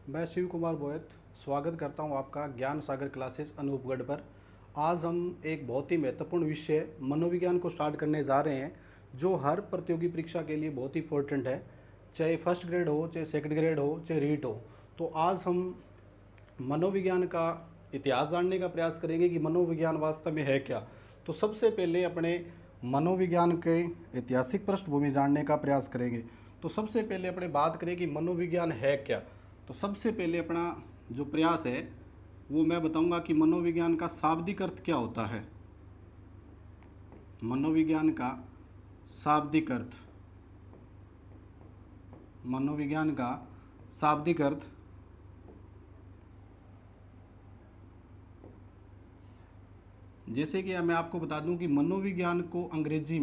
मैं शिव कुमार बोयत स्वागत करता हूं आपका ज्ञान सागर क्लासेस अनूपगढ़ पर। आज हम एक बहुत ही महत्वपूर्ण विषय मनोविज्ञान को स्टार्ट करने जा रहे हैं, जो हर प्रतियोगी परीक्षा के लिए बहुत ही इम्पोर्टेंट है, चाहे फर्स्ट ग्रेड हो, चाहे सेकंड ग्रेड हो, चाहे रीट हो। तो आज हम मनोविज्ञान का इतिहास जानने का प्रयास करेंगे कि मनोविज्ञान वास्तव में है क्या। तो सबसे पहले अपने मनोविज्ञान के ऐतिहासिक पृष्ठभूमि जानने का प्रयास करेंगे। तो सबसे पहले अपने बात करें कि मनोविज्ञान है क्या। तो सबसे पहले अपना जो प्रयास है वो मैं बताऊंगा कि मनोविज्ञान का शाब्दिक अर्थ क्या होता है। मनोविज्ञान का शाब्दिक अर्थ, मनोविज्ञान का शाब्दिक अर्थ जैसे कि मैं आपको बता दूं कि मनोविज्ञान को अंग्रेजी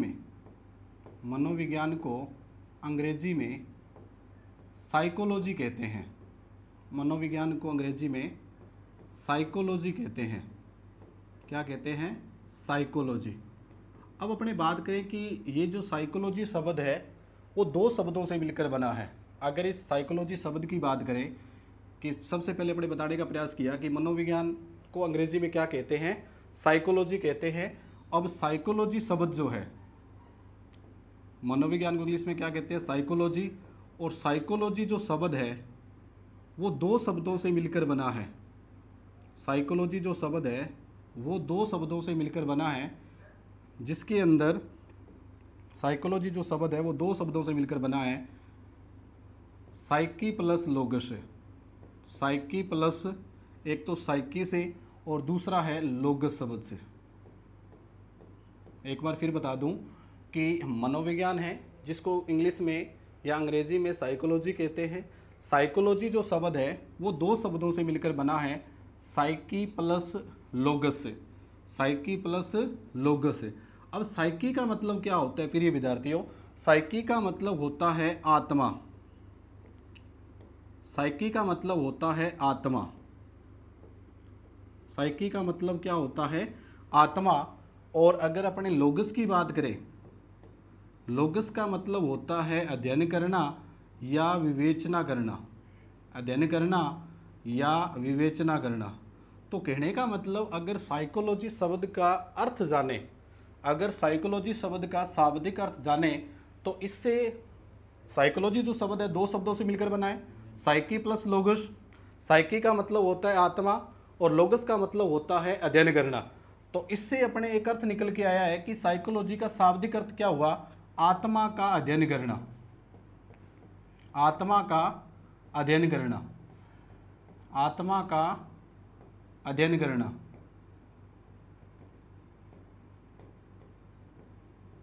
में साइकोलॉजी कहते हैं। मनोविज्ञान को अंग्रेजी में साइकोलॉजी कहते हैं। क्या कहते हैं? साइकोलॉजी। अब अपने बात करें कि ये जो साइकोलॉजी शब्द है वो दो शब्दों से मिलकर बना है। अगर इस साइकोलॉजी शब्द की बात करें कि सबसे पहले अपने बताने का प्रयास किया कि मनोविज्ञान को अंग्रेजी में क्या कहते हैं, साइकोलॉजी कहते हैं। अब साइकोलॉजी शब्द जो है, मनोविज्ञान को इंग्लिश में क्या कहते हैं? साइकोलॉजी। और साइकोलॉजी जो शब्द है वो दो शब्दों से मिलकर बना है। साइकोलॉजी जो शब्द है वो दो शब्दों से मिलकर बना है, जिसके अंदर साइकोलॉजी जो शब्द है वो दो शब्दों से मिलकर बना है, साइकी प्लस लोगस। साइकी प्लस, एक तो साइकी से और दूसरा है लोगस शब्द से। एक बार फिर बता दूं कि मनोविज्ञान है जिसको इंग्लिश में या अंग्रेजी में साइकोलॉजी कहते हैं। साइकोलॉजी जो शब्द है वो दो शब्दों से मिलकर बना है, साइकी प्लस लोगस से। साइकी प्लस लोगस से। अब साइकी का मतलब क्या होता है प्रिय विद्यार्थियों? साइकी का मतलब होता है आत्मा। साइकी का मतलब होता है आत्मा। साइकी का मतलब क्या होता है? आत्मा। और अगर अपने लोगस की बात करें, लोगस का मतलब होता है अध्ययन करना या विवेचना करना। अध्ययन करना या विवेचना करना। तो कहने का मतलब अगर साइकोलॉजी शब्द का अर्थ जाने, अगर साइकोलॉजी शब्द का शाब्दिक अर्थ जाने, तो इससे साइकोलॉजी जो शब्द है दो शब्दों से मिलकर बना है, साइकी प्लस लोगस। साइकी का मतलब होता है आत्मा और लोगस का मतलब होता है अध्ययन करना। तो इससे अपने एक अर्थ निकल के आया है कि साइकोलॉजी का शाब्दिक अर्थ क्या हुआ? आत्मा का अध्ययन करना। आत्मा का अध्ययन करना। आत्मा का अध्ययन करना।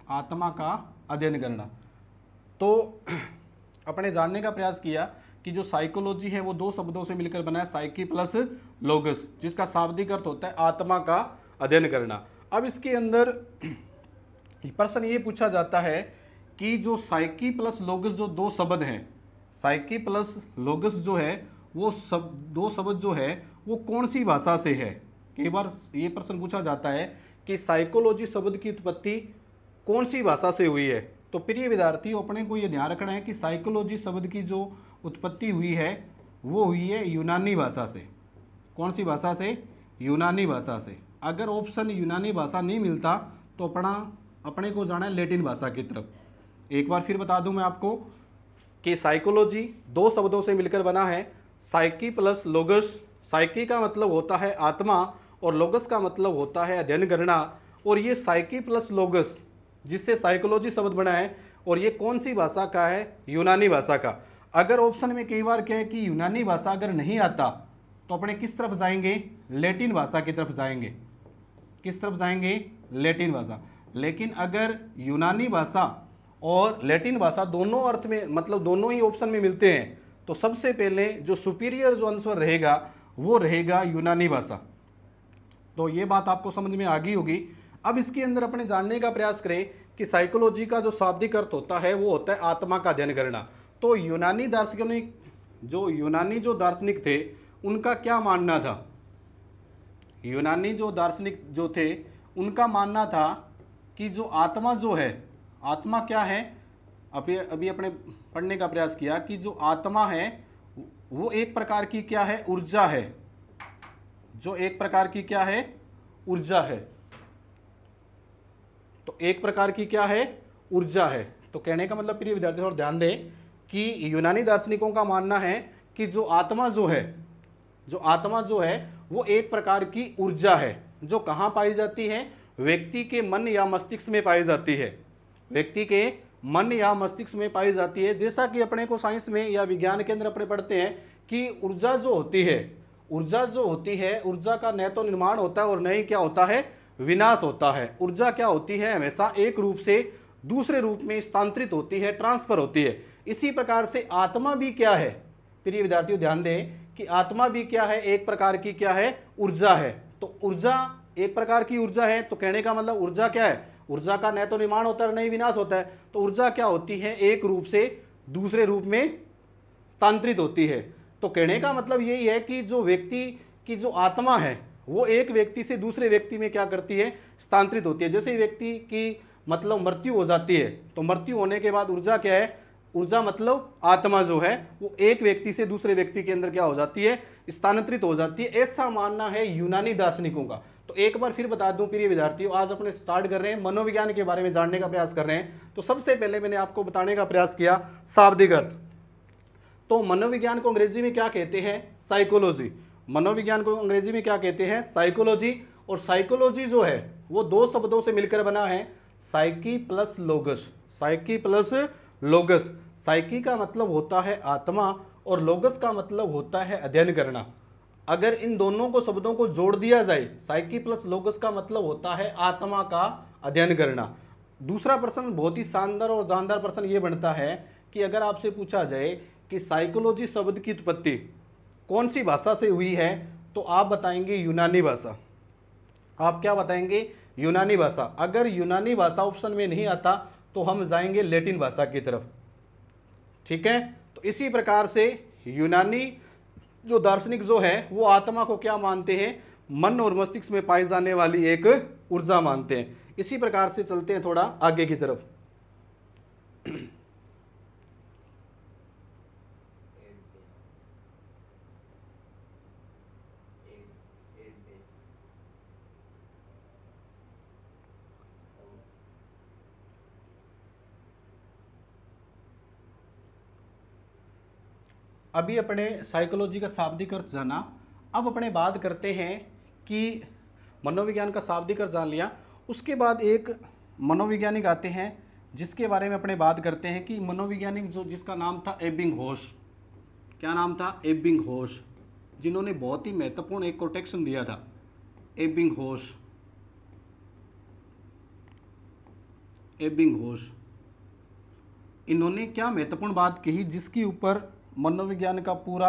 आत्मा का अध्ययन करना। तो अपने जानने का प्रयास किया कि जो साइकोलॉजी है वो दो शब्दों से मिलकर बना है, साइकी प्लस लोगस, जिसका शाब्दिक अर्थ होता है आत्मा का अध्ययन करना। अब इसके अंदर प्रश्न ये पूछा जाता है कि जो साइकी प्लस लोगस जो दो शब्द हैं, साइकी प्लस लोगस जो है वो दो शब्द जो है वो कौन सी भाषा से है। कई बार ये प्रश्न पूछा जाता है कि साइकोलॉजी शब्द की उत्पत्ति कौन सी भाषा से हुई है। तो प्रिय विद्यार्थियों, अपने को ये ध्यान रखना है कि साइकोलॉजी शब्द की जो उत्पत्ति हुई है वो हुई है यूनानी भाषा से। कौन सी भाषा से? यूनानी भाषा से। अगर ऑप्शन यूनानी भाषा नहीं मिलता तो अपने को जाना है लैटिन भाषा की तरफ। एक बार फिर बता दूं मैं आपको कि साइकोलॉजी दो शब्दों से मिलकर बना है, साइकी प्लस लोगस। साइकी का मतलब होता है आत्मा और लोगस का मतलब होता है अध्ययन करना। और ये साइकी प्लस लोगस जिससे साइकोलॉजी शब्द बना है, और ये कौन सी भाषा का है? यूनानी भाषा का। अगर ऑप्शन में कई बार क्या है कि यूनानी भाषा अगर नहीं आता तो अपने किस तरफ जाएंगे? लैटिन भाषा की तरफ जाएंगे। किस तरफ जाएंगे? लैटिन भाषा। लेकिन अगर यूनानी भाषा और लैटिन भाषा दोनों अर्थ में, मतलब दोनों ही ऑप्शन में मिलते हैं, तो सबसे पहले जो सुपीरियर जो आंसर रहेगा वो रहेगा यूनानी भाषा। तो ये बात आपको समझ में आ गई होगी। अब इसके अंदर अपने जानने का प्रयास करें कि साइकोलॉजी का जो शाब्दिक अर्थ होता है वो होता है आत्मा का अध्ययन करना। तो यूनानी दार्शनिक थे उनका क्या मानना था? यूनानी जो दार्शनिक जो थे उनका मानना था कि जो आत्मा जो है, आत्मा क्या है? अभी अपने पढ़ने का प्रयास किया कि जो आत्मा है वो एक प्रकार की क्या है, ऊर्जा है, जो एक प्रकार की क्या है, ऊर्जा है। तो एक प्रकार की क्या है, ऊर्जा है। तो कहने का मतलब प्रिय विद्यार्थी और ध्यान दें कि यूनानी दार्शनिकों का मानना है कि जो आत्मा जो है, जो आत्मा जो है वो एक प्रकार की ऊर्जा है, जो कहाँ पाई जाती है, व्यक्ति के मन या मस्तिष्क में पाई जाती है, व्यक्ति के मन या मस्तिष्क में पाई जाती है। जैसा कि अपने को साइंस में या विज्ञान के अंदर अपने पढ़ते हैं कि ऊर्जा जो होती है, ऊर्जा जो होती है, ऊर्जा का न तो निर्माण होता है और न ही क्या होता है, विनाश होता है। ऊर्जा क्या होती है, हमेशा एक रूप से दूसरे रूप में स्थानांतरित होती है, ट्रांसफर होती है। इसी प्रकार से आत्मा भी क्या है, प्रिय विद्यार्थियों ध्यान दें कि आत्मा भी क्या है, एक प्रकार की क्या है, ऊर्जा है। तो ऊर्जा एक प्रकार की ऊर्जा है, तो कहने का मतलब ऊर्जा क्या है, ऊर्जा का न तो निर्माण होता है न ही विनाश होता है। तो ऊर्जा क्या होती है, एक रूप से दूसरे रूप में स्थानांतरित होती है। तो कहने का मतलब यही है कि जो व्यक्ति की जो आत्मा है वो एक व्यक्ति से दूसरे व्यक्ति में क्या करती है, स्थानांतरित होती है। जैसे ही व्यक्ति की मतलब मृत्यु हो जाती है, तो मृत्यु होने के बाद ऊर्जा क्या है, ऊर्जा मतलब आत्मा जो है वो एक व्यक्ति से दूसरे व्यक्ति के अंदर क्या हो जाती है, स्थानांतरित हो जाती है। ऐसा मानना है यूनानी दार्शनिकों का। तो एक बार फिर बता दूं प्रिय विद्यार्थियों, आज अपने स्टार्ट कर रहे हैं, मनोविज्ञान के बारे में जानने का प्रयास कर रहे हैं। तो सबसे पहले मैंने आपको बताने का प्रयास किया शाब्दिक अर्थ। तो मनोविज्ञान को अंग्रेजी में क्या कहते हैं, साइकोलॉजी। मनोविज्ञान को अंग्रेजी में क्या कहते हैं, साइकोलॉजी। और साइकोलॉजी जो है वो दो शब्दों से मिलकर बना है, psyche plus लोगस। Psyche plus लोगस। Psyche का मतलब होता है आत्मा और लोगस का मतलब होता है अध्ययन करना। अगर इन दोनों को शब्दों को जोड़ दिया जाए, साइकी प्लस लोगस का मतलब होता है आत्मा का अध्ययन करना। दूसरा प्रश्न बहुत ही शानदार और जानदार प्रश्न ये बनता है कि अगर आपसे पूछा जाए कि साइकोलॉजी शब्द की उत्पत्ति कौन सी भाषा से हुई है, तो आप बताएंगे यूनानी भाषा। आप क्या बताएंगे, यूनानी भाषा। अगर यूनानी भाषा ऑप्शन में नहीं आता तो हम जाएंगे लैटिन भाषा की तरफ, ठीक है। तो इसी प्रकार से यूनानी जो दार्शनिक जो है वो आत्मा को क्या मानते हैं, मन और मस्तिष्क में पाई जाने वाली एक ऊर्जा मानते हैं। इसी प्रकार से चलते हैं थोड़ा आगे की तरफ। अभी अपने साइकोलॉजी का शाब्दिक अर्थ जाना, अब अपने बात करते हैं कि मनोविज्ञान का शाब्दिक अर्थ जान लिया, उसके बाद एक मनोवैज्ञानिक आते हैं जिसके बारे में अपने बात करते हैं कि मनोवैज्ञानिक जो जिसका नाम था एबिंगहॉस। क्या नाम था, एबिंगहॉस, जिन्होंने बहुत ही महत्वपूर्ण एक कोटेक्शन दिया था, एबिंगहॉस। एबिंगहॉस इन्होंने क्या महत्वपूर्ण बात कही जिसके ऊपर मनोविज्ञान का पूरा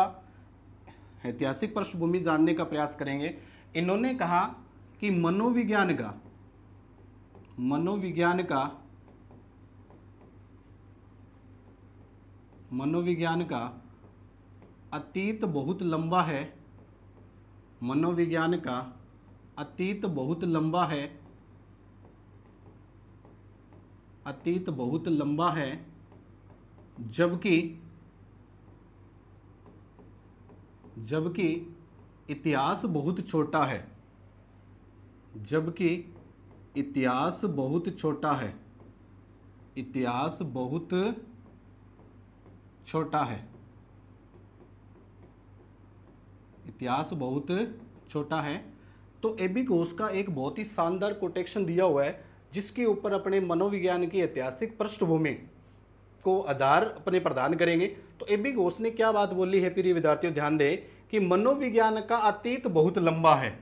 ऐतिहासिक पृष्ठभूमि जानने का प्रयास करेंगे। इन्होंने कहा कि मनोविज्ञान का अतीत बहुत लंबा है। मनोविज्ञान का अतीत बहुत लंबा है, अतीत बहुत लंबा है, जबकि इतिहास बहुत छोटा है। जबकि इतिहास बहुत छोटा है, इतिहास बहुत छोटा है, इतिहास बहुत छोटा है। तो एबिंगहॉस का एक बहुत ही शानदार कोटेक्शन दिया हुआ है जिसके ऊपर अपने मनोविज्ञान की ऐतिहासिक पृष्ठभूमि को आधार अपने प्रदान करेंगे। तो एबिंगहॉस ने क्या बात बोली है प्रिय विद्यार्थियों, ध्यान दें कि मनोविज्ञान का अतीत बहुत लंबा है।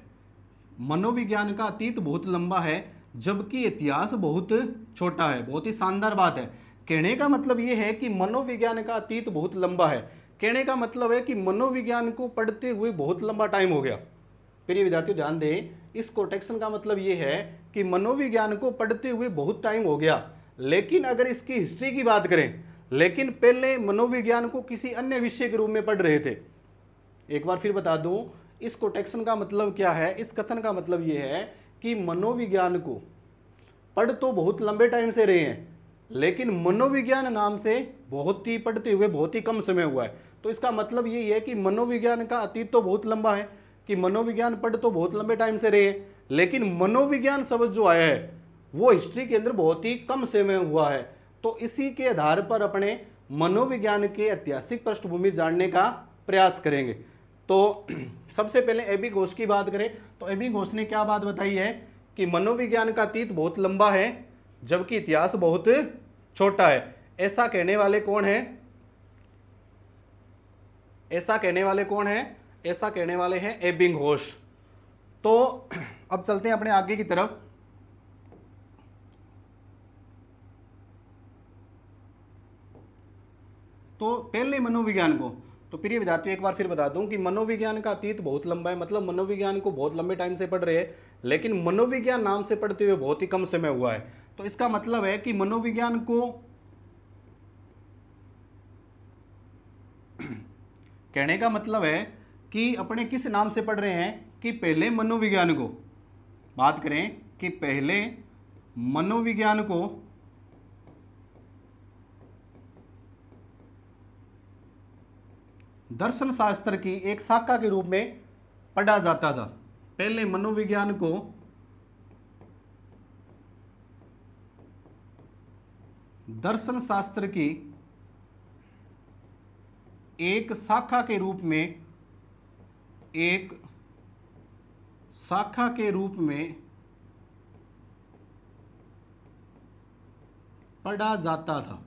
मनोविज्ञान का अतीत बहुत लंबा है जबकि इतिहास बहुत छोटा है। बहुत ही शानदार बात है। कहने का मतलब ये है कि मनोविज्ञान का अतीत बहुत लंबा है। कहने का मतलब है कि मनोविज्ञान को पढ़ते हुए बहुत लंबा टाइम हो गया। प्रिय विद्यार्थियों ध्यान दें, इस कोटेक्शन का मतलब ये है कि मनोविज्ञान को पढ़ते हुए बहुत टाइम हो गया। लेकिन अगर इसकी हिस्ट्री की बात करें, लेकिन पहले मनोविज्ञान को किसी अन्य विषय के रूप में पढ़ रहे थे। एक बार फिर बता दूं, इस कोटेक्शन का मतलब क्या है, इस कथन का मतलब ये है कि मनोविज्ञान को पढ़ तो बहुत लंबे टाइम से रहे हैं, लेकिन मनोविज्ञान नाम से बहुत ही पढ़ते हुए बहुत ही कम समय हुआ है। तो इसका मतलब ये है कि मनोविज्ञान का अतीत तो बहुत लंबा है, कि मनोविज्ञान पढ़ तो बहुत लंबे टाइम से रहे, लेकिन मनोविज्ञान शब्द जो आया है वो हिस्ट्री के अंदर बहुत ही कम समय हुआ है। तो इसी के आधार पर अपने मनोविज्ञान के ऐतिहासिक पृष्ठभूमि जानने का प्रयास करेंगे। तो सबसे पहले एबी घोष की बात करें तो एबी घोष ने क्या बात बताई है कि मनोविज्ञान का अतीत बहुत लंबा है जबकि इतिहास बहुत छोटा है। ऐसा कहने वाले कौन है? ऐसा कहने वाले कौन है? ऐसा कहने वाले हैं एबिंग घोष। तो अब चलते हैं अपने आगे की तरफ। तो पहले मनोविज्ञान को, तो प्रिय विद्यार्थियों एक बार फिर बता दूं कि मनोविज्ञान का अतीत बहुत लंबा है, मतलब मनोविज्ञान को बहुत लंबे टाइम से पढ़ रहे हैं, लेकिन मनोविज्ञान नाम से पढ़ते हुए बहुत ही कम समय हुआ है। तो इसका मतलब है कि मनोविज्ञान को कहने का मतलब है कि अपने किस नाम से पढ़ रहे हैं कि पहले मनोविज्ञान को, बात करें कि पहले मनोविज्ञान को दर्शन शास्त्र की एक शाखा के रूप में पढ़ा जाता था। पहले मनोविज्ञान को दर्शन शास्त्र की एक शाखा के रूप में, एक शाखा के रूप में पढ़ा जाता था।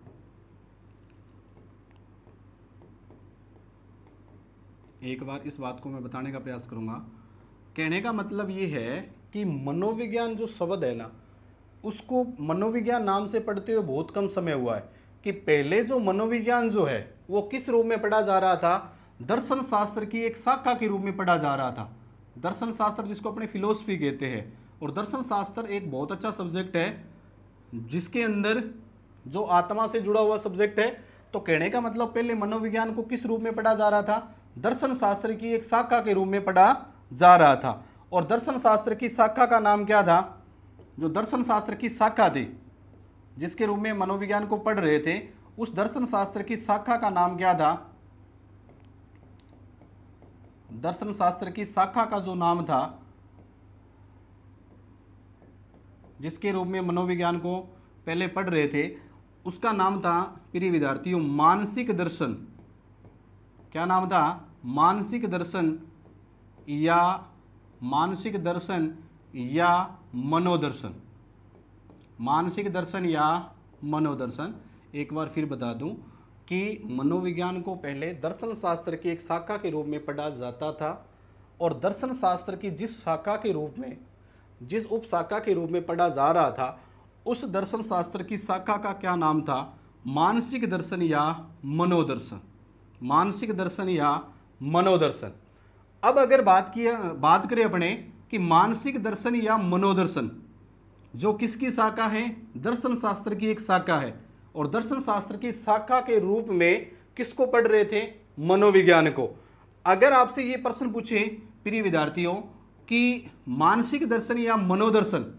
एक बार इस बात को मैं बताने का प्रयास करूंगा। कहने का मतलब ये है कि मनोविज्ञान जो शब्द है ना, उसको मनोविज्ञान नाम से पढ़ते हुए बहुत कम समय हुआ है। कि पहले जो मनोविज्ञान जो है वो किस रूप में पढ़ा जा रहा था? दर्शन शास्त्र की एक शाखा के रूप में पढ़ा जा रहा था। दर्शन शास्त्र जिसको अपने फिलोसफी कहते हैं, और दर्शन शास्त्र एक बहुत अच्छा सब्जेक्ट है जिसके अंदर जो आत्मा से जुड़ा हुआ सब्जेक्ट है। तो कहने का मतलब पहले मनोविज्ञान को किस रूप में पढ़ा जा रहा था? दर्शन शास्त्र की एक शाखा के रूप में पढ़ा जा रहा था। और दर्शन शास्त्र की शाखा का नाम क्या था? जो दर्शन शास्त्र की शाखा थी जिसके रूप में मनोविज्ञान को पढ़ रहे थे, उस दर्शन शास्त्र की शाखा का नाम क्या था? दर्शन शास्त्र की शाखा का जो नाम था जिसके रूप में मनोविज्ञान को पहले पढ़ रहे थे, उसका नाम था प्रिय विद्यार्थियों मानसिक दर्शन। क्या नाम था? मानसिक दर्शन या मानसिक दर्शन या मनोदर्शन। मानसिक दर्शन या मनोदर्शन। एक बार फिर बता दूं कि मनोविज्ञान को पहले दर्शन शास्त्र की एक शाखा के रूप में पढ़ा जाता था, और दर्शन शास्त्र की जिस शाखा के रूप में, जिस उप शाखा के रूप में पढ़ा जा रहा था, उस दर्शन शास्त्र की शाखा का क्या नाम था? मानसिक दर्शन या मनोदर्शन। मानसिक दर्शन या मनोदर्शन। अब अगर बात करें अपने कि मानसिक दर्शन या मनोदर्शन जो किसकी शाखा है? दर्शन शास्त्र की एक शाखा है, और दर्शन शास्त्र की शाखा के रूप में किसको पढ़ रहे थे? मनोविज्ञान को। अगर आपसे ये प्रश्न पूछे प्रिय विद्यार्थियों कि मानसिक दर्शन या मनोदर्शन,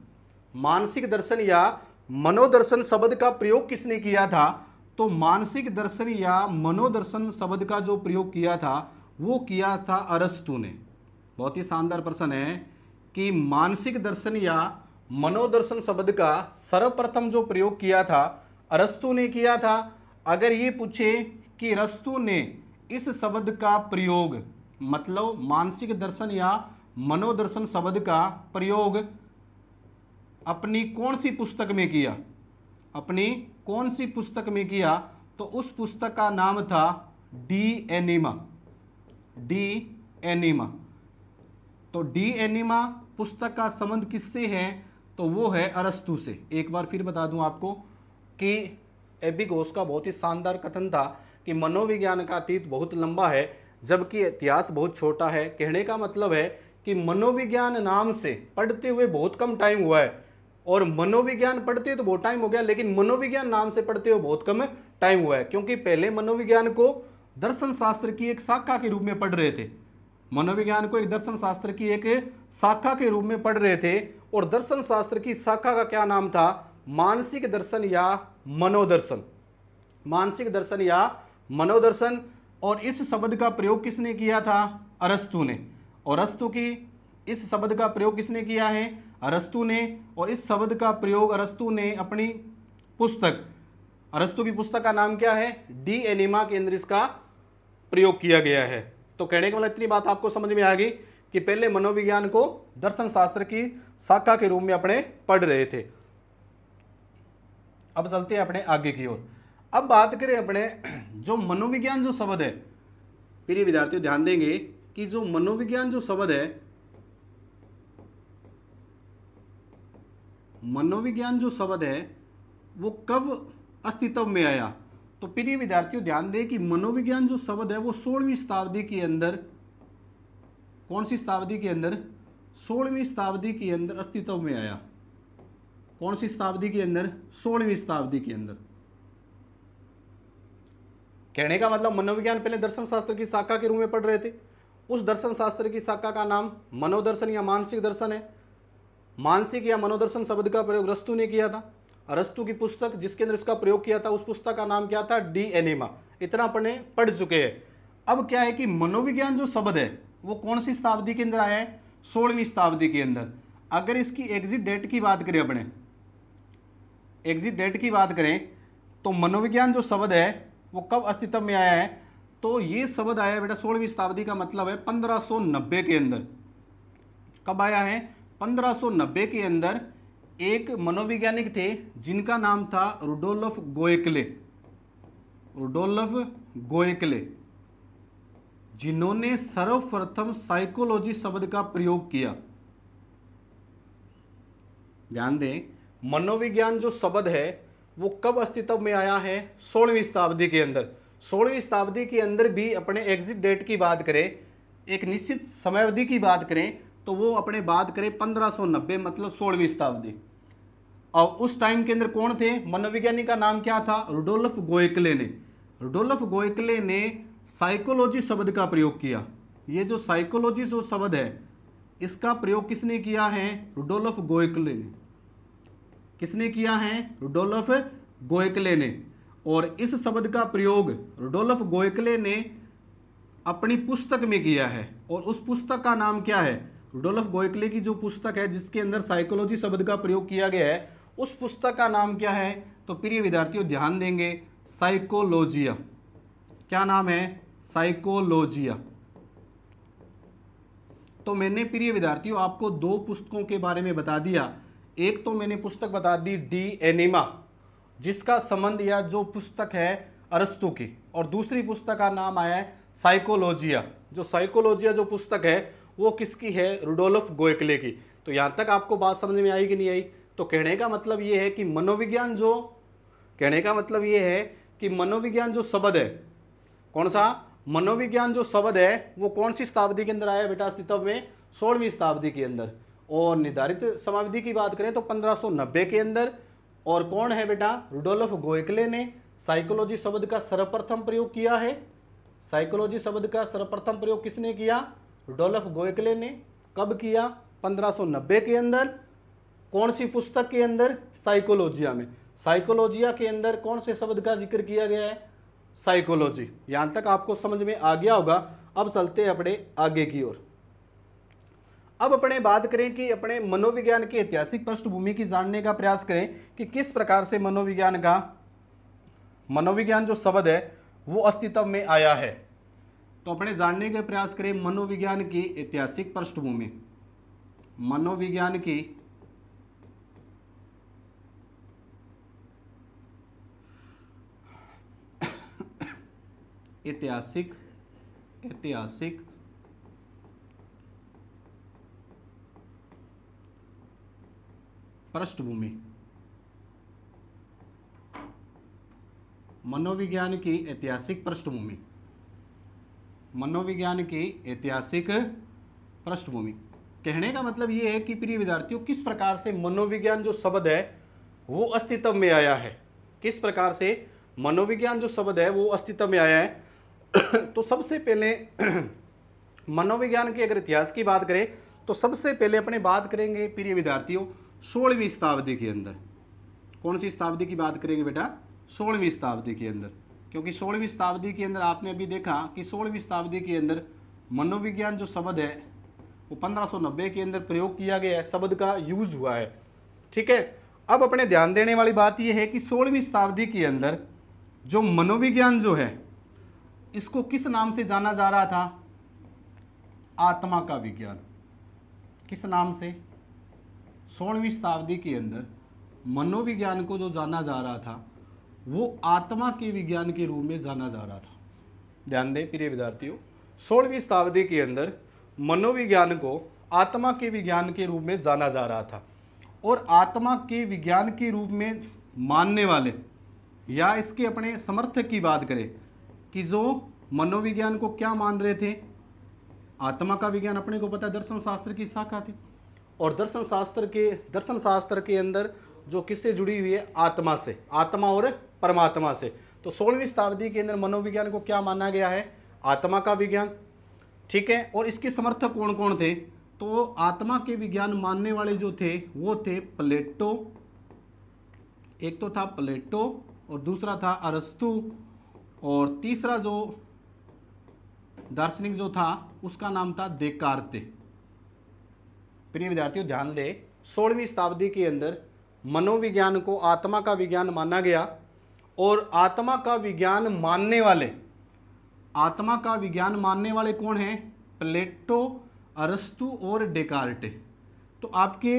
मानसिक दर्शन या मनोदर्शन शब्द का प्रयोग किसने किया था? तो मानसिक दर्शन या मनोदर्शन शब्द का जो प्रयोग किया था वो किया था अरस्तु ने। बहुत ही शानदार प्रश्न है कि मानसिक दर्शन या मनोदर्शन शब्द का सर्वप्रथम जो प्रयोग किया था अरस्तु ने किया था। अगर ये पूछे कि अरस्तु ने इस शब्द का प्रयोग, मतलब मानसिक दर्शन या मनोदर्शन शब्द का प्रयोग अपनी कौन सी पुस्तक में किया, अपनी कौन सी पुस्तक में किया, तो उस पुस्तक का नाम था डी एनिमा। De Anima. तो डी एनिमा पुस्तक का संबंध किससे है? तो वो है अरस्तु से। एक बार फिर बता दूं आपको कि एबी घोष का बहुत ही शानदार कथन था कि मनोविज्ञान का अतीत बहुत लंबा है जबकि इतिहास बहुत छोटा है। कहने का मतलब है कि मनोविज्ञान नाम से पढ़ते हुए बहुत कम टाइम हुआ है, और मनोविज्ञान पढ़ते तो बहुत टाइम हो गया, लेकिन मनोविज्ञान नाम से पढ़ते हुए बहुत कम टाइम हुआ है, क्योंकि पहले मनोविज्ञान को दर्शन शास्त्र की एक शाखा के रूप में पढ़ रहे थे। मनोविज्ञान को एक दर्शन शास्त्र की एक शाखा के रूप में पढ़ रहे थे, और दर्शन शास्त्र की शाखा का क्या नाम था? मानसिक दर्शन या मनोदर्शन, मानसिक दर्शन या मनोदर्शन। और इस शब्द का प्रयोग किसने किया था? अरस्तु ने। और इस शब्द का प्रयोग किसने किया है? अरस्तु ने। और इस शब्द का प्रयोग अरस्तु ने अपनी पुस्तक, अरस्तु की पुस्तक का नाम क्या है? डी एनिमा के अंदर इसका प्रयोग किया गया है। तो कहने का मतलब इतनी बात आपको समझ में आ गई कि पहले मनोविज्ञान को दर्शन शास्त्र की शाखा के रूप में अपने पढ़ रहे थे। अब चलते हैं अपने आगे की ओर। अब बात करें अपने जो मनोविज्ञान जो शब्द है, प्रिय विद्यार्थियों ध्यान देंगे कि जो मनोविज्ञान जो शब्द है, मनोविज्ञान जो शब्द है वो कब अस्तित्व में आया? तो प्रिय विद्यार्थियों ध्यान दें कि मनोविज्ञान जो शब्द है वो 16वीं शताब्दी के अंदर, कौन सी शताब्दी के अंदर? 16वीं शताब्दी के अंदर अस्तित्व में आया। कौन सी शताब्दी के अंदर? 16वीं शताब्दी के अंदर। कहने का मतलब मनोविज्ञान पहले दर्शन शास्त्र की शाखा के रूप में पढ़ रहे थे। उस दर्शन शास्त्र की शाखा का नाम मनोदर्शन या मानसिक दर्शन है। मानसिक या मनोदर्शन शब्द का प्रयोग अरस्तु ने किया था। अरस्तु की पुस्तक जिसके अंदर इसका प्रयोग किया था, उस पुस्तक का नाम क्या था? De Anima. इतना अपने पढ़ चुके हैं। अब क्या है कि मनोविज्ञान जो शब्द है वो कौन सी शताब्दी के अंदर आया है? 16वीं शताब्दी के अंदर। अगर इसकी एग्जिट डेट की बात करें, अपने एग्जिट डेट की बात करें, तो मनोविज्ञान जो शब्द है वो कब अस्तित्व में आया है? तो ये शब्द आया है बेटा 16वीं शताब्दी का मतलब है 1590 के अंदर। कब आया है? 1590 के अंदर। एक मनोवैज्ञानिक थे जिनका नाम था रुडोल्फ गोएकले। रुडोल्फ गोएकले, जिन्होंने सर्वप्रथम साइकोलॉजी शब्द का प्रयोग किया। ध्यान दें, मनोविज्ञान जो शब्द है वो कब अस्तित्व में आया है? 16वीं शताब्दी के अंदर। 16वीं शताब्दी के अंदर भी अपने एग्जिट डेट की बात करें, एक निश्चित समयावधि की बात करें, तो वो अपने बात करें 1590 मतलब 16वीं शताब्दी। और उस टाइम के अंदर कौन थे? मनोविज्ञानी का नाम क्या था? रुडोल्फ गोएकले ने। रुडोल्फ गोएकले ने साइकोलॉजी शब्द का प्रयोग किया। ये जो साइकोलॉजी जो शब्द है इसका प्रयोग किसने किया है? रुडोल्फ गोएकले ने। किसने किया है? रुडोल्फ गोएकले ने। और इस शब्द का प्रयोग रुडोल्फ गोएकले ने अपनी पुस्तक में किया है। और उस पुस्तक का नाम क्या है? रुडोल्फ गोएकले की जो पुस्तक है जिसके अंदर साइकोलॉजी शब्द का प्रयोग किया गया है, उस पुस्तक का नाम क्या है? तो प्रिय विद्यार्थियों ध्यान देंगे, साइकोलॉजिया। क्या नाम है? साइकोलॉजिया। तो मैंने प्रिय विद्यार्थियों आपको दो पुस्तकों के बारे में बता दिया। एक तो मैंने पुस्तक बता दी डी एनिमा, जिसका संबंध या जो पुस्तक है अरस्तु की, और दूसरी पुस्तक का नाम आया है साइकोलॉजिया। जो साइकोलॉजिया जो पुस्तक है वो किसकी है? रुडोल्फ गोएकले की। तो यहाँ तक आपको बात समझ में आई कि नहीं आई? तो कहने का मतलब ये है कि मनोविज्ञान जो शब्द है, कौन सा? मनोविज्ञान जो शब्द है वो कौन सी शताब्दी के अंदर आया बेटा अस्तित्व में? 16वीं शताब्दी के अंदर। और निर्धारित समावधि की बात करें तो 1590 के अंदर। और कौन है बेटा? रुडोल्फ गोएकले ने साइकोलॉजी शब्द का सर्वप्रथम प्रयोग किया है। साइकोलॉजी शब्द का सर्वप्रथम प्रयोग किसने किया? रुडोल्फ गोएकले ने। कब किया? 1590 के अंदर। कौन सी पुस्तक के अंदर? साइकोलॉजिया में। साइकोलॉजिया के अंदर कौन से शब्द का जिक्र किया गया है? साइकोलॉजी। यहाँ तक आपको समझ में आ गया होगा। अब चलते हैं अपने आगे की ओर। अब अपने बात करें कि अपने मनोविज्ञान की ऐतिहासिक पृष्ठभूमि की जानने का प्रयास करें कि किस प्रकार से मनोविज्ञान जो शब्द है वो अस्तित्व में आया है। तो अपने जानने का प्रयास करें मनोविज्ञान की ऐतिहासिक पृष्ठभूमि। मनोविज्ञान की ऐतिहासिक पृष्ठभूमि। मनोविज्ञान की ऐतिहासिक पृष्ठभूमि। मनोविज्ञान की ऐतिहासिक पृष्ठभूमि कहने का मतलब ये है कि प्रिय विद्यार्थियों किस प्रकार से मनोविज्ञान जो शब्द है वो अस्तित्व में आया है। किस प्रकार से मनोविज्ञान जो शब्द है वो अस्तित्व में आया है। तो सबसे पहले मनोविज्ञान के अगर इतिहास की बात करें तो सबसे पहले अपने बात करेंगे प्रिय विद्यार्थियों 16वीं शताब्दी के अंदर। कौन सी शताब्दी की बात करेंगे बेटा? 16वीं शताब्दी के अंदर, क्योंकि 16वीं शताब्दी के अंदर आपने अभी देखा कि 16वीं शताब्दी के अंदर मनोविज्ञान जो शब्द है वो 1590 के अंदर प्रयोग किया गया है, शब्द का यूज हुआ है। ठीक है, अब अपने ध्यान देने वाली बात यह है कि 16वीं शताब्दी के अंदर जो मनोविज्ञान जो है इसको किस नाम से जाना जा रहा था? आत्मा का विज्ञान। किस नाम से? 16वीं शताब्दी के अंदर मनोविज्ञान को जो जाना जा रहा था वो आत्मा के विज्ञान के रूप में जाना जा रहा था। ध्यान दें प्रिय विद्यार्थियों, 16वीं शताब्दी के अंदर मनोविज्ञान को आत्मा के विज्ञान के रूप में जाना जा रहा था, और आत्मा के विज्ञान के रूप में मानने वाले या इसके अपने समर्थक की बात करें कि जो मनोविज्ञान को क्या मान रहे थे? आत्मा का विज्ञान अपने को पता है दर्शन शास्त्र की शाखा थी, और दर्शन शास्त्र के अंदर जो किससे जुड़ी हुई है? आत्मा से, आत्मा और परमात्मा से। तो 16वीं शताब्दी के अंदर मनोविज्ञान को क्या माना गया है? आत्मा का विज्ञान। ठीक है, और इसके समर्थक कौन कौन थे? तो आत्मा के विज्ञान मानने वाले जो थे वो थे प्लेटो, एक तो था प्लेटो और दूसरा था अरस्तु, और तीसरा जो दार्शनिक जो था उसका नाम था देकार्ते। प्रिय विद्यार्थियों ध्यान दें, 16वीं शताब्दी के अंदर मनोविज्ञान को आत्मा का विज्ञान माना गया, और आत्मा का विज्ञान मानने वाले कौन हैं? प्लेटो, अरस्तु और डेकार्टे। तो आपके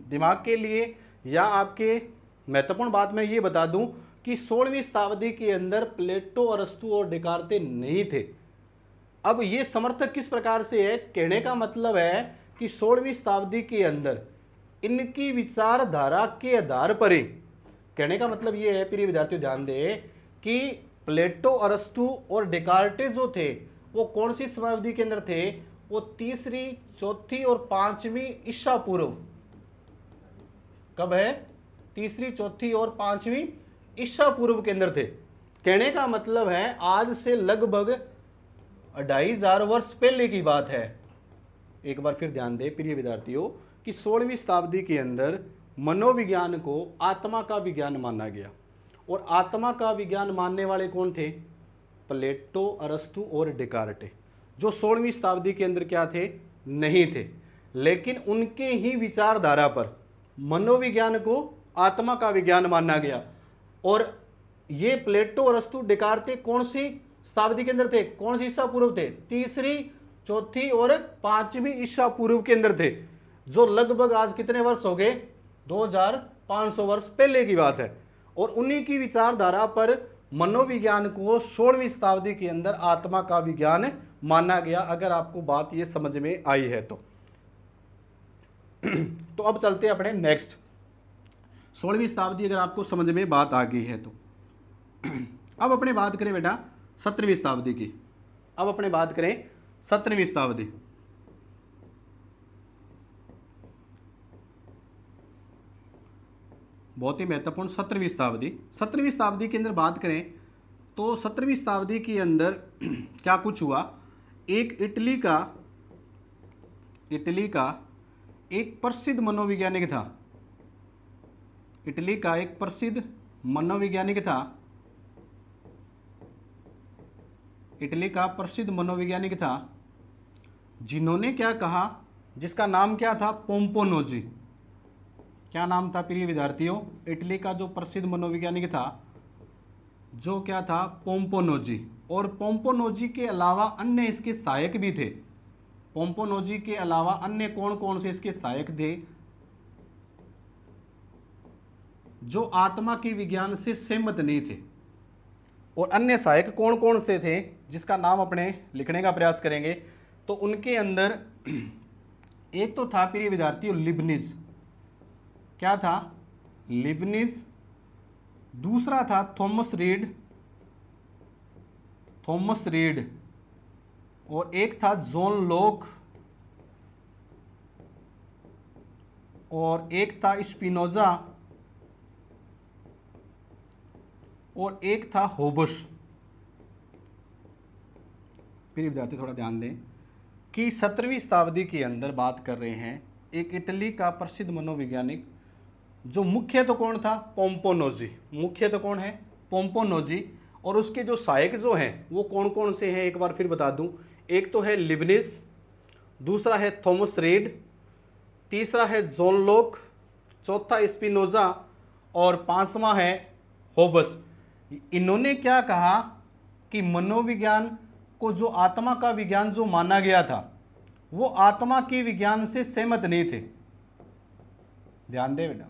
दिमाग के लिए या आपके महत्वपूर्ण बात मैं ये बता दूं कि 16वीं शताब्दी के अंदर प्लेटो, अरस्तु और डेकार्टे नहीं थे। अब ये समर्थक किस प्रकार से है? कहने का मतलब है कि 16वीं शताब्दी के अंदर इनकी विचारधारा के आधार पर ही, कहने का मतलब ये है प्रिय विद्यार्थियों ध्यान दें कि प्लेटो, अरस्तु और डेकार्टे जो थे वो कौन सी शताब्दी के अंदर थे? वो 3री, 4थी और 5वीं ईसा पूर्व। कब है? 3री, 4थी और 5वीं ईसा पूर्व के अंदर थे। कहने का मतलब है आज से लगभग 2500 वर्ष पहले की बात है। एक बार फिर ध्यान दें प्रिय विद्यार्थियों कि 16वीं शताब्दी के अंदर मनोविज्ञान को आत्मा का विज्ञान माना गया, और आत्मा का विज्ञान मानने वाले कौन थे? प्लेटो, अरस्तु और डेकार्टे, जो 16वीं शताब्दी के अंदर क्या थे? नहीं थे। लेकिन उनके ही विचारधारा पर मनोविज्ञान को आत्मा का विज्ञान माना गया, और ये प्लेटो, अरस्तु, डेकार्टे कौन सी शताब्दी के अंदर थे? कौन सी ईसा पूर्व थे? 3री, 4थी और 5वीं ईसा पूर्व के अंदर थे, जो लगभग आज कितने वर्ष हो गए? 2500 वर्ष पहले की बात है। और उन्हीं की विचारधारा पर मनोविज्ञान को 16वीं शताब्दी के अंदर आत्मा का विज्ञान माना गया। अगर आपको बात ये समझ में आई है तो तो अब चलते हैं अपने नेक्स्ट। 16वीं शताब्दी अगर आपको समझ में बात आ गई है तो अब अपने बात करें बेटा 17वीं शताब्दी की। अब अपने बात करें 17वीं शताब्दी। बहुत ही महत्वपूर्ण 17वीं शताब्दी। 17वीं शताब्दी के अंदर बात करें तो 17वीं शताब्दी के अंदर क्या कुछ हुआ? एक इटली का एक प्रसिद्ध मनोवैज्ञानिक था। इटली का एक प्रसिद्ध मनोवैज्ञानिक था। इटली का प्रसिद्ध मनोवैज्ञानिक था जिन्होंने क्या कहा, जिसका नाम क्या था? पोम्पोनोजी। क्या नाम था प्रिय विद्यार्थियों? इटली का जो प्रसिद्ध मनोवैज्ञानिक था जो क्या था? पोम्पोनोजी। और पोम्पोनोजी के अलावा अन्य इसके सहायक भी थे। पोम्पोनोजी के अलावा अन्य कौन कौन से इसके सहायक थे जो आत्मा के विज्ञान से सहमत नहीं थे? और अन्य सहायक कौन कौन से थे जिसका नाम अपने लिखने का प्रयास करेंगे तो उनके अंदर एक तो था प्रिय विद्यार्थियों लिबनिज। क्या था? लिबनिज। दूसरा था थॉमस रीड, और एक था जॉन लॉक, और एक था स्पिनोजा, और एक था होबस। प्रिय विद्यार्थी थोड़ा ध्यान दें कि 17वीं शताब्दी के अंदर बात कर रहे हैं एक इटली का प्रसिद्ध मनोवैज्ञानिक जो मुख्य तो कौन था, पोम्पोनोजी, मुख्य तो कौन है, पोम्पोनोजी। और उसके जो सहायक जो हैं वो कौन कौन से हैं, एक बार फिर बता दूं। एक तो है लिबनिज, दूसरा है थॉमस रीड, तीसरा है जॉन लॉक, चौथा स्पिनोजा और पांचवा है होबस। इन्होंने क्या कहा कि मनोविज्ञान को जो आत्मा का विज्ञान जो माना गया था वो आत्मा के विज्ञान से सहमत नहीं थे। ध्यान दें बेटा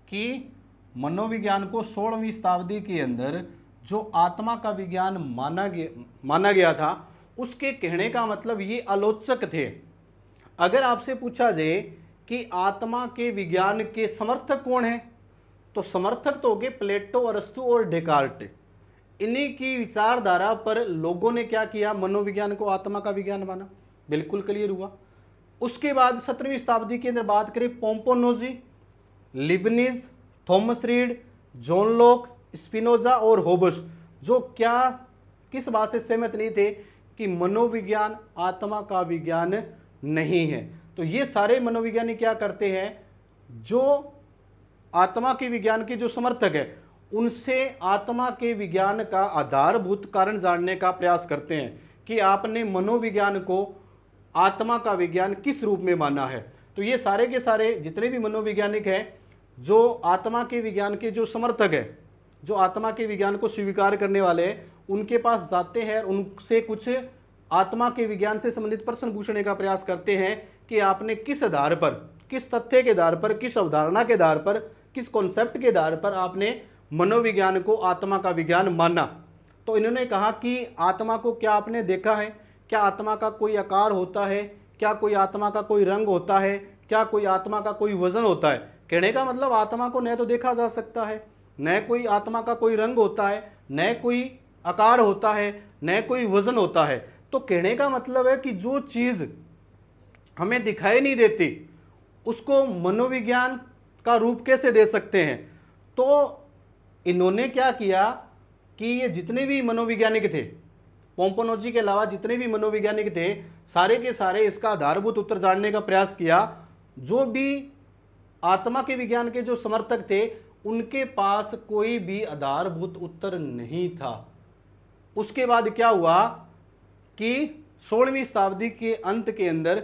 कि मनोविज्ञान को 16वीं शताब्दी के अंदर जो आत्मा का विज्ञान माना गया था, उसके कहने का मतलब ये आलोचक थे। अगर आपसे पूछा जाए कि आत्मा के विज्ञान के समर्थक कौन है, तो समर्थक तो हो गए प्लेटो, अरस्तु और डेकार्ट। इन्हीं की विचारधारा पर लोगों ने क्या किया, मनोविज्ञान को आत्मा का विज्ञान माना। बिल्कुल क्लियर हुआ। उसके बाद 17वीं शताब्दी के अंदर बात करें, Pomponazzi, Leibniz, Thomas Reid, John Locke, Spinoza और होबस, जो क्या किस बात से सहमत नहीं थे कि मनोविज्ञान आत्मा का विज्ञान नहीं है। तो ये सारे मनोविज्ञानी क्या करते हैं, जो आत्मा के विज्ञान के जो समर्थक है उनसे आत्मा के विज्ञान का आधारभूत कारण जानने का प्रयास करते हैं कि आपने मनोविज्ञान को आत्मा का विज्ञान किस रूप में माना है। तो ये सारे के सारे जितने भी मनोवैज्ञानिक हैं जो आत्मा के विज्ञान के जो समर्थक है, जो आत्मा के विज्ञान को स्वीकार करने वाले हैं, उनके पास जाते हैं, उनसे कुछ आत्मा के विज्ञान से संबंधित प्रश्न पूछने का प्रयास करते हैं कि आपने किस आधार पर, किस तथ्य के आधार पर, किस अवधारणा के आधार पर, किस कॉन्सेप्ट के आधार पर आपने मनोविज्ञान को आत्मा का विज्ञान माना। तो इन्होंने कहा कि आत्मा को क्या आपने देखा है, क्या आत्मा का कोई आकार होता है, क्या कोई आत्मा का कोई रंग होता है, क्या कोई आत्मा का कोई वजन होता है। कहने का मतलब आत्मा को न तो देखा जा सकता है, न कोई आत्मा का कोई रंग होता है, न कोई आकार होता है, न कोई वजन होता है। तो कहने का मतलब है कि जो चीज़ हमें दिखाई नहीं देती उसको मनोविज्ञान का रूप कैसे दे सकते हैं। तो इन्होंने क्या किया कि ये जितने भी मनोवैज्ञानिक थे, पोम्पोनोजी के अलावा जितने भी मनोवैज्ञानिक थे, सारे के सारे इसका आधारभूत उत्तर जानने का प्रयास किया। जो भी आत्मा के विज्ञान के जो समर्थक थे उनके पास कोई भी आधारभूत उत्तर नहीं था। उसके बाद क्या हुआ कि 16वीं शताब्दी के अंत के अंदर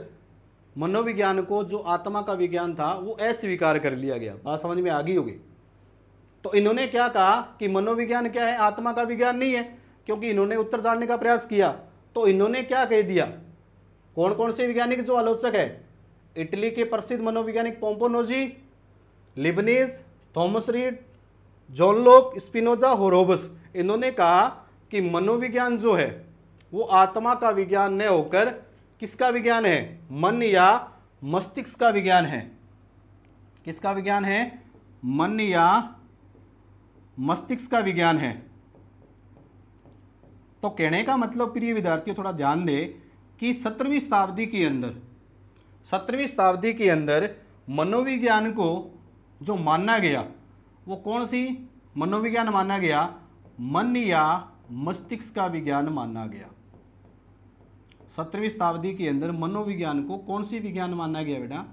मनोविज्ञान को जो आत्मा का विज्ञान था वो अस्वीकार कर लिया गया। बात समझ में आ गई होगी। तो इन्होंने क्या कहा कि मनोविज्ञान क्या है, आत्मा का विज्ञान नहीं है, क्योंकि इन्होंने उत्तर जानने का प्रयास किया। तो इन्होंने क्या कह दिया, कौन कौन से वैज्ञानिक जो आलोचक है, इटली के प्रसिद्ध मनोवैज्ञानिक Pomponazzi, Leibniz, Thomas Reid, John Locke, Spinoza और होबस, इन्होंने कहा कि मनोविज्ञान जो है वो आत्मा का विज्ञान न होकर किसका विज्ञान है, मन या मस्तिष्क का विज्ञान है। किसका विज्ञान है, मन या मस्तिष्क का विज्ञान है। तो कहने का मतलब प्रिय विद्यार्थियों थोड़ा ध्यान दें कि 17वीं शताब्दी के अंदर मनोविज्ञान को जो माना गया वो कौन सी मनोविज्ञान माना गया, मन या मस्तिष्क का विज्ञान माना गया। 17वीं शताब्दी के अंदर मनोविज्ञान को कौन सी विज्ञान माना गया बेटा,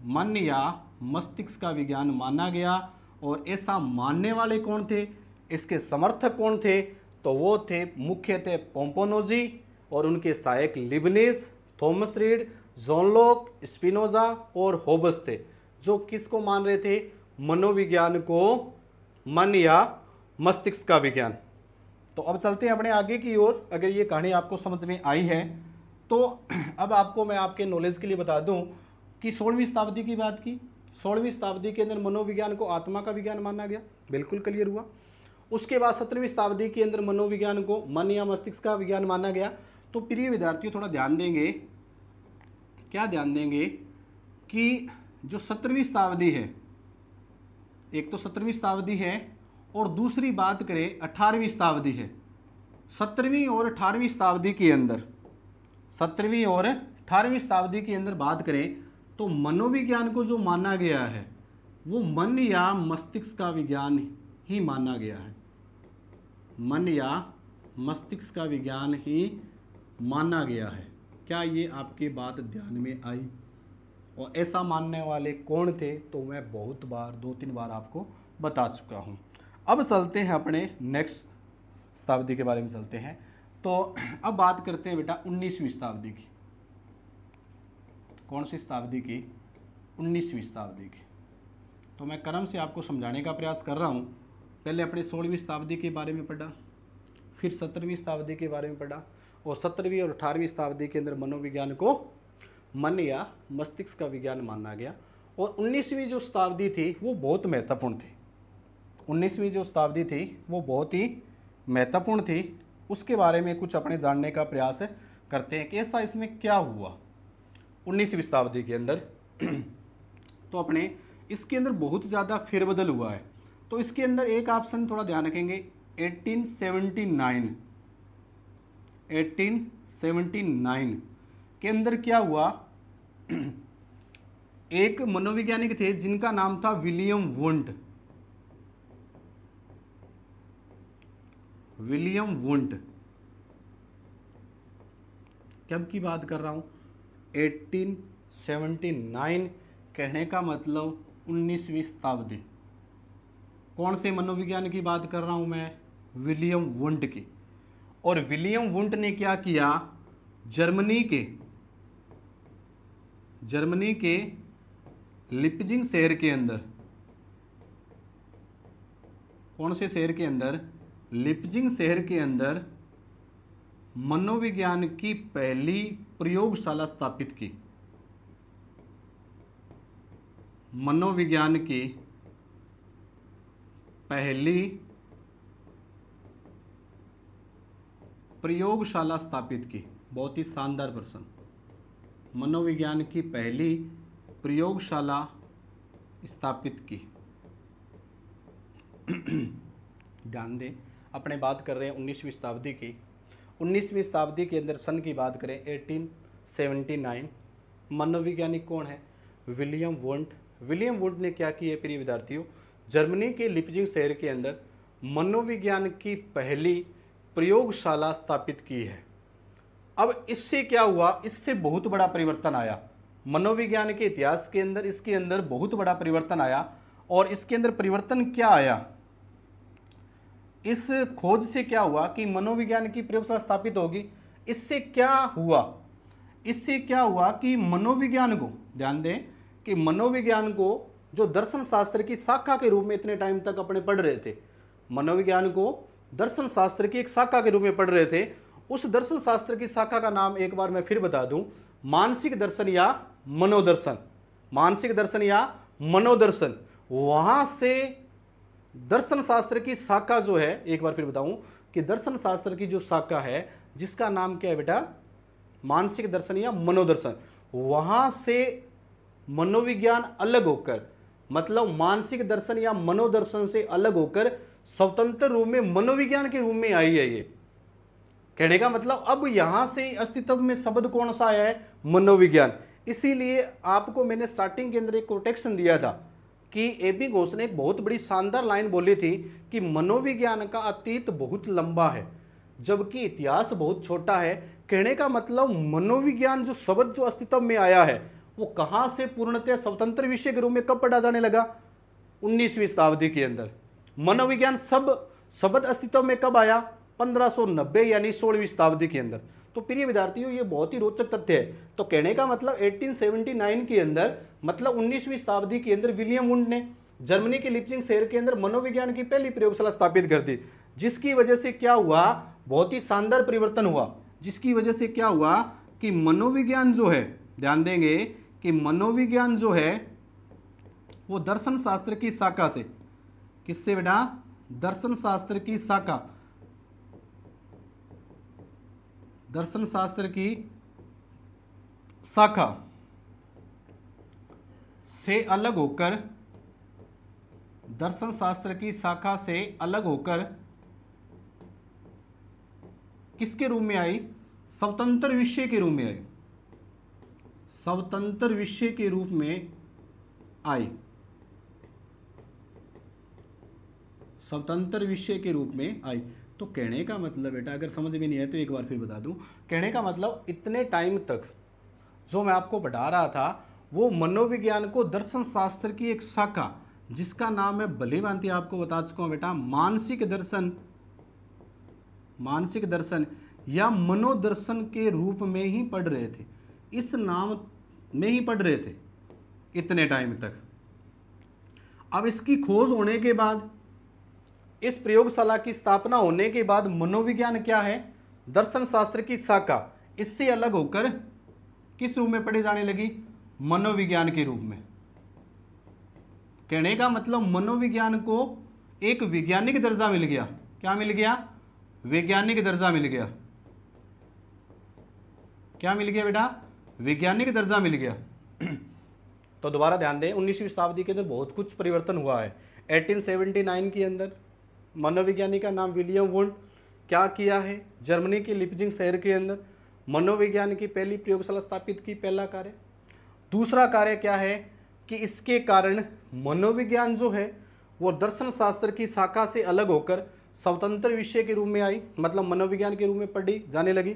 मन या मस्तिष्क का विज्ञान माना गया। और ऐसा मानने वाले कौन थे, इसके समर्थक कौन थे, तो वो थे मुख्य थे पोम्पोनोजी और उनके सहायक Leibniz, Thomas Reid, John Locke, Spinoza और होबस थे, जो किसको मान रहे थे, मनोविज्ञान को मन या मस्तिष्क का विज्ञान। तो अब चलते हैं अपने आगे की ओर। अगर ये कहानी आपको समझ में आई है तो अब आपको मैं आपके नॉलेज के लिए बता दूं कि 16वीं शताब्दी की बात की, 16वीं शताब्दी के अंदर मनोविज्ञान को आत्मा का विज्ञान माना गया, बिल्कुल क्लियर हुआ। उसके बाद 17वीं शताब्दी के अंदर मनोविज्ञान को मन या मस्तिष्क का विज्ञान माना गया। तो प्रिय विद्यार्थियों थोड़ा ध्यान देंगे, क्या ध्यान देंगे कि जो 17वीं शताब्दी है, एक तो 17वीं शताब्दी है और दूसरी बात करें 18वीं शताब्दी है। 17वीं और 18वीं शताब्दी के अंदर, 17वीं और 18वीं शताब्दी के अंदर बात करें तो मनोविज्ञान को जो माना गया है वो मन या मस्तिष्क का विज्ञान ही माना गया है, मन या मस्तिष्क का विज्ञान ही माना गया है। क्या ये आपके बात ध्यान में आई? और ऐसा मानने वाले कौन थे तो मैं बहुत बार 2-3 बार आपको बता चुका हूँ। अब चलते हैं अपने नेक्स्ट शताब्दी के बारे में चलते हैं। तो अब बात करते हैं बेटा 19वीं शताब्दी की। कौन सी शताब्दी की? 19वीं शताब्दी की। तो मैं क्रम से आपको समझाने का प्रयास कर रहा हूँ। पहले अपने 16वीं शताब्दी के बारे में पढ़ा, फिर 17वीं शताब्दी के बारे में पढ़ा, और 17वीं और 18वीं शताब्दी के अंदर मनोविज्ञान को मन या मस्तिष्क का विज्ञान माना गया। और 19वीं जो शताब्दी थी वो बहुत महत्वपूर्ण थी। 19वीं जो शताब्दी थी वो बहुत ही महत्वपूर्ण थी। उसके बारे में कुछ अपने जानने का प्रयास करते हैं कि ऐसा इसमें क्या हुआ 19वीं शताब्दी के अंदर। तो अपने इसके अंदर बहुत ज़्यादा फेरबदल हुआ है। तो इसके अंदर एक ऑप्शन थोड़ा ध्यान रखेंगे, 1879 के अंदर क्या हुआ, एक मनोवैज्ञानिक थे जिनका नाम था विलियम वुंट। विलियम वुंट, कब की बात कर रहा हूँ, 1879, कहने का मतलब 19वीं शताब्दी। कौन से मनोविज्ञान की बात कर रहा हूँ मैं, विलियम वुंट की। और विलियम वुंट ने क्या किया, जर्मनी के लिप्जिंग शहर के अंदर, कौन से शहर के अंदर, लिप्जिंग शहर के अंदर मनोविज्ञान की पहली प्रयोगशाला स्थापित की। मनोविज्ञान की पहली प्रयोगशाला स्थापित की। बहुत ही शानदार प्रश्न। मनोविज्ञान की पहली प्रयोगशाला स्थापित की। ध्यान दें, अपने बात कर रहे हैं 19वीं शताब्दी की। 19वीं शताब्दी के अंदर सन की बात करें 1879, मनोवैज्ञानिक कौन है, विलियम वुंट। विलियम वुंट ने क्या किया प्रिय विद्यार्थियों, जर्मनी के लिप्जिंग शहर के अंदर मनोविज्ञान की पहली प्रयोगशाला स्थापित की है। अब इससे क्या हुआ, इससे बहुत बड़ा परिवर्तन आया मनोविज्ञान के इतिहास के अंदर। इसके अंदर बहुत बड़ा परिवर्तन आया। और इसके अंदर परिवर्तन क्या आया, इस खोज से क्या हुआ कि मनोविज्ञान की प्रयोगशाला स्थापित होगी। इससे क्या हुआ, इससे क्या हुआ कि मनोविज्ञान को, ध्यान दें कि मनोविज्ञान को जो दर्शन शास्त्र की शाखा के रूप में इतने टाइम तक अपने पढ़ रहे थे, मनोविज्ञान को दर्शन शास्त्र की एक शाखा के रूप में पढ़ रहे थे, उस दर्शन शास्त्र की शाखा का नाम एक बार मैं फिर बता दूं, मानसिक दर्शन या मनोदर्शन। मानसिक दर्शन या मनोदर्शन। वहां से दर्शन शास्त्र की शाखा जो है, एक बार फिर बताऊं कि दर्शन शास्त्र की जो शाखा है जिसका नाम क्या है बेटा, मानसिक दर्शन या मनोदर्शन, वहां से मनोविज्ञान अलग होकर, मतलब मानसिक दर्शन या मनोदर्शन से अलग होकर स्वतंत्र रूप में मनोविज्ञान के रूप में आई है। ये कहने का मतलब अब यहां से अस्तित्व में शब्द कौन सा आया है, मनोविज्ञान। इसीलिए आपको मैंने स्टार्टिंग के अंदर एक कोटेक्शन दिया था कि ए.बी. घोष ने एक बहुत बड़ी शानदार लाइन बोली थी कि मनोविज्ञान का अतीत बहुत लंबा है जबकि इतिहास बहुत छोटा है। कहने का मतलब मनोविज्ञान जो शब्द जो अस्तित्व में आया है वो कहाँ से पूर्णतः स्वतंत्र विषय के रूप में कब पढ़ा जाने लगा, 19वीं शताब्दी के अंदर। मनोविज्ञान शब्द अस्तित्व में कब आया, 1590 यानी 16वीं शताब्दी के अंदर। तो प्रिय विद्यार्थियों ये बहुत ही रोचक तथ्य है। तो कहने का मतलब 1879 के अंदर, मतलब 19वीं शताब्दी के अंदर विलियम वुंट ने जर्मनी के लिप्जिंग शहर के अंदर मनोविज्ञान की पहली प्रयोगशाला स्थापित कर दी, जिसकी वजह से क्या हुआ, बहुत ही शानदार परिवर्तन हुआ। जिसकी वजह से क्या हुआ कि मनोविज्ञान जो है, ध्यान देंगे कि मनोविज्ञान जो है वो दर्शन शास्त्र की शाखा से, किससे बेटा, दर्शन शास्त्र की शाखा, दर्शन शास्त्र की शाखा से अलग होकर, दर्शन शास्त्र की शाखा से अलग होकर किसके रूप में आई, स्वतंत्र विषय के रूप में आई, स्वतंत्र विषय के रूप में आई, स्वतंत्र विषय के रूप में आई। तो कहने का मतलब बेटा, अगर समझ में नहीं आए तो एक बार फिर बता दूं, कहने का मतलब इतने टाइम तक जो मैं आपको पढ़ा रहा था वो मनोविज्ञान को दर्शन शास्त्र की एक शाखा, जिसका नाम मैं भली भांति आपको बता चुका हूँ बेटा, मानसिक दर्शन या मनोदर्शन के रूप में ही पढ़ रहे थे, इस नाम में ही पढ़ रहे थे इतने टाइम तक। अब इसकी खोज होने के बाद, इस प्रयोगशाला की स्थापना होने के बाद मनोविज्ञान क्या है, दर्शन शास्त्र की शाखा, इससे अलग होकर किस रूप में पढ़ी जाने लगी, मनोविज्ञान के रूप में। कहने का मतलब मनोविज्ञान को एक वैज्ञानिक दर्जा मिल गया। क्या मिल गया, वैज्ञानिक दर्जा मिल गया। क्या मिल गया बेटा, वैज्ञानिक दर्जा मिल गया। तो दोबारा ध्यान दें, 19वीं शताब्दी के अंदर बहुत कुछ परिवर्तन हुआ है। 1879 के अंदर मनोविज्ञानी का नाम विलियम वुंड, क्या किया है, जर्मनी के लिप्जिंग शहर के अंदर मनोविज्ञान की पहली प्रयोगशाला स्थापित की, पहला कार्य। दूसरा कार्य क्या है कि इसके कारण मनोविज्ञान जो है वो दर्शन शास्त्र की शाखा से अलग होकर स्वतंत्र विषय के रूप में आई, मतलब मनोविज्ञान के रूप में पढ़ी जाने लगी।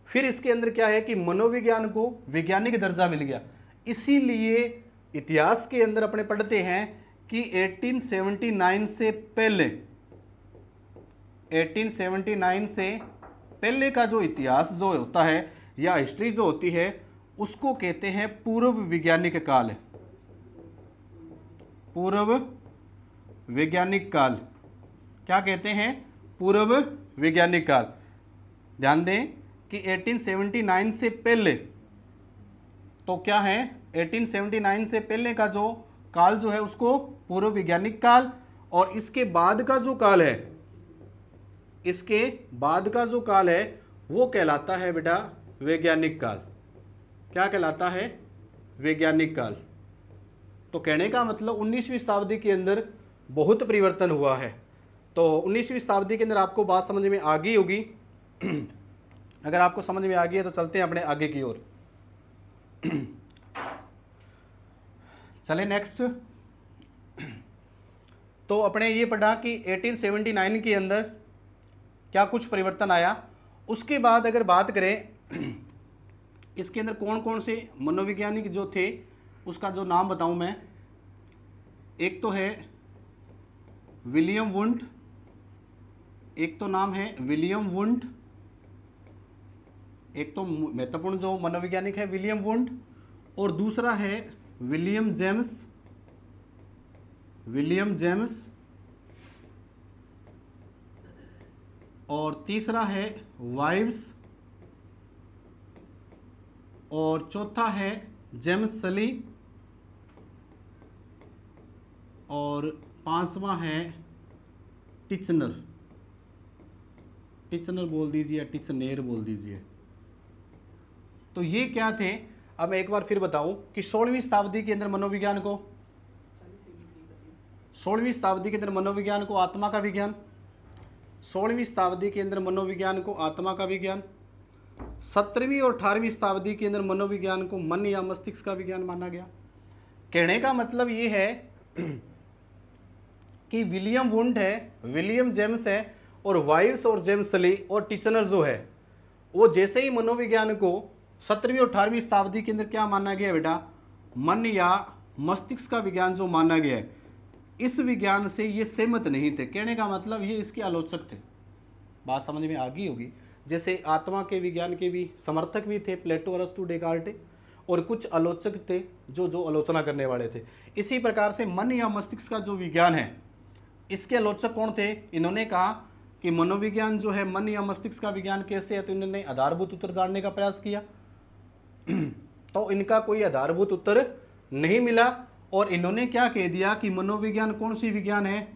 फिर इसके अंदर क्या है कि मनोविज्ञान को वैज्ञानिक दर्जा मिल गया। इसीलिए इतिहास के अंदर अपने पढ़ते हैं कि 1879 से पहले, 1879 से पहले का जो इतिहास जो होता है या हिस्ट्री जो होती है, उसको कहते हैं पूर्व वैज्ञानिक काल। पूर्व वैज्ञानिक काल क्या कहते हैं, पूर्व वैज्ञानिक काल। ध्यान दें कि 1879 से पहले तो क्या है, 1879 से पहले का जो काल जो है उसको पूर्व वैज्ञानिक काल, और इसके बाद का जो काल है, इसके बाद का जो काल है वो कहलाता है बेटा वैज्ञानिक काल। क्या कहलाता है, वैज्ञानिक काल। तो कहने का मतलब 19वीं शताब्दी के अंदर बहुत परिवर्तन हुआ है। तो 19वीं शताब्दी के अंदर आपको बात समझ में आ गई होगी। अगर आपको समझ में आ गई है तो चलते हैं अपने आगे की ओर। चले नेक्स्ट। तो अपने ये पढ़ा कि 1879 के अंदर क्या कुछ परिवर्तन आया। उसके बाद अगर बात करें इसके अंदर कौन कौन से मनोवैज्ञानिक जो थे उसका जो नाम बताऊं मैं, एक तो है विलियम वुंड, एक तो नाम है विलियम वुंड, एक तो महत्वपूर्ण जो मनोवैज्ञानिक है विलियम वुंड, और दूसरा है विलियम जेम्स, और तीसरा है वाइव्स, और चौथा है जेम्स सली, और पांचवा है टिचनर बोल दीजिए या टिचनेर बोल दीजिए। तो ये क्या थे, अब मैं एक बार फिर बताऊं कि 16वीं शताब्दी के अंदर मनोविज्ञान को, 16वीं शताब्दी के अंदर मनोविज्ञान को आत्मा का विज्ञान, 16वीं शताब्दी के अंदर मनोविज्ञान को आत्मा का विज्ञान, 17वीं और 18वीं शताब्दी के अंदर मनोविज्ञान को मन या मस्तिष्क का विज्ञान माना गया। कहने का मतलब ये है कि विलियम वुंड है, विलियम जेम्स है, और वाइव्स और जेम्स सली और टिचनर जो है वो जैसे ही मनोविज्ञान को 17वीं और 18वीं शताब्दी के अंदर क्या माना गया बेटा, मन या मस्तिष्क का विज्ञान जो माना गया है, इस विज्ञान से ये सहमत नहीं थे। कहने का मतलब ये इसके आलोचक थे। बात समझ में आ गई होगी। जैसे आत्मा के विज्ञान के भी समर्थक भी थे, प्लेटो, अरस्तु, डेकार्टे, और कुछ आलोचक थे जो आलोचना करने वाले थे। इसी प्रकार से मन या मस्तिष्क का जो विज्ञान है, इसके आलोचक कौन थे, इन्होंने कहा कि मनोविज्ञान जो है मन या मस्तिष्क का विज्ञान कैसे है, तो इन्होंने आधारभूत उत्तर जानने का प्रयास किया। तो इनका कोई आधारभूत उत्तर नहीं मिला, और इन्होंने क्या कह दिया कि मनोविज्ञान कौन सी विज्ञान है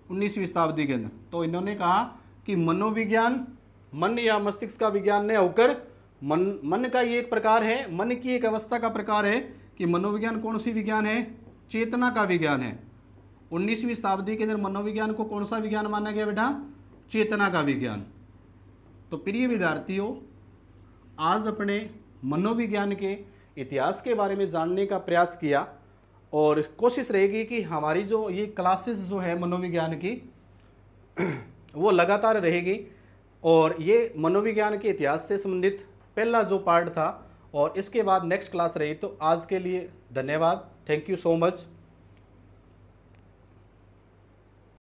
19वीं शताब्दी के अंदर। तो इन्होंने कहा कि मनोविज्ञान मन या मस्तिष्क का विज्ञान न होकर मन का ये एक प्रकार है, मन की एक अवस्था का प्रकार है कि मनोविज्ञान कौन सी विज्ञान है, चेतना का विज्ञान है। 19वीं शताब्दी के अंदर मनोविज्ञान को कौन सा विज्ञान माना गया बेटा, चेतना का विज्ञान। तो प्रिय विद्यार्थियों, आज अपने मनोविज्ञान के इतिहास के बारे में जानने का प्रयास किया, और कोशिश रहेगी कि हमारी जो ये क्लासेस जो है मनोविज्ञान की वो लगातार रहेगी, और ये मनोविज्ञान के इतिहास से संबंधित पहला जो पार्ट था और इसके बाद नेक्स्ट क्लास रही। तो आज के लिए धन्यवाद, थैंक यू सो मच।